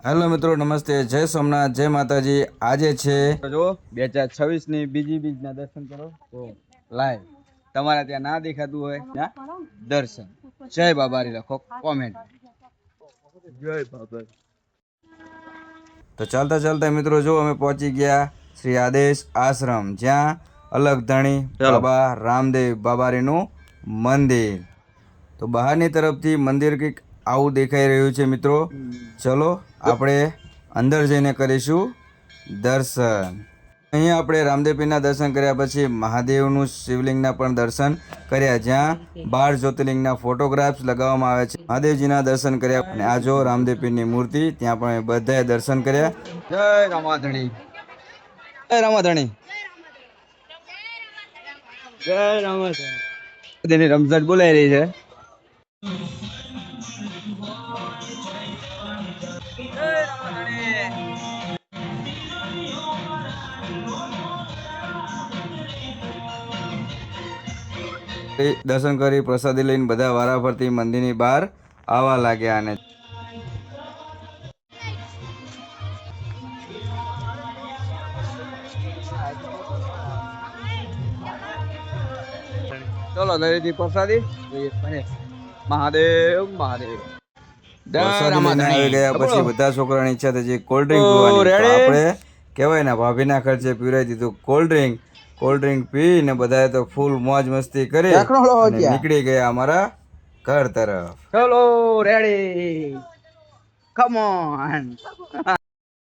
Hello મિત્રો, નમસ્તે, જય સોમનાથ, જય માતાજી. આજે છે જો 2026 ની બીજી બીજના દર્શન કરો તો લાઈવ તમારે ત્યાં ના દેખાતું હોય ત્યાં દર્શન. જય બાબારી લખો કોમેન્ટ. જય બાબા. તો ચાલતા ચાલતા મિત્રો જો અમે પહોંચી ગયા શ્રી આદેશ આશ્રમ, જ્યાં અલગ ધણી બાબા રામદેવ બાબારીનું મંદિર. તો બહારની તરફથી મંદિર કંઈક આવું દેખાઈ રહ્યું છે મિત્રો. ચલો આપણે અંદર જઈને કરીશું દર્શન. અહીંયા આપણે રામદેવ પીરના દર્શન કર્યા પછી મહાદેવનું શિવલિંગના પણ દર્શન કર્યા, જ્યાં 12 જ્યોતિર્લિંગના ફોટોગ્રાફ્સ લગાવવામાં આવે છે. મહાદેવજીના દર્શન કર્યા અને આ જો રામદેવ પીરની મૂર્તિ, ત્યાં પણ બધાએ દર્શન કર્યા. જય રામાધણી, જય રામાધણી, જય રામાધણી. તેની રમઝટ બોલાઈ રહી છે. દર્શન કરી પ્રસાદી લઈને બધા વારાફરતી મંદિરની બહાર આવવા લાગ્યા. અને ચલો દરેકની પ્રસાદી મહાદેવ મહાદેવ. આવી ગયા પછી બધા છોકરાની ઈચ્છા થઈ કોલ્ડ ડ્રિંક પીવાની. આપણે કહેવાય ને ભાભીના ખર્ચે પીવડાવી દીધું કોલ્ડ ડ્રિંક. કોલ્ડ ડ્રિંક પી ને બધાએ તો ફૂલ મોજ મસ્તી કરી નીકળી ગયા અમારા ઘર તરફ. ચલો રેડી, કમ ઓન.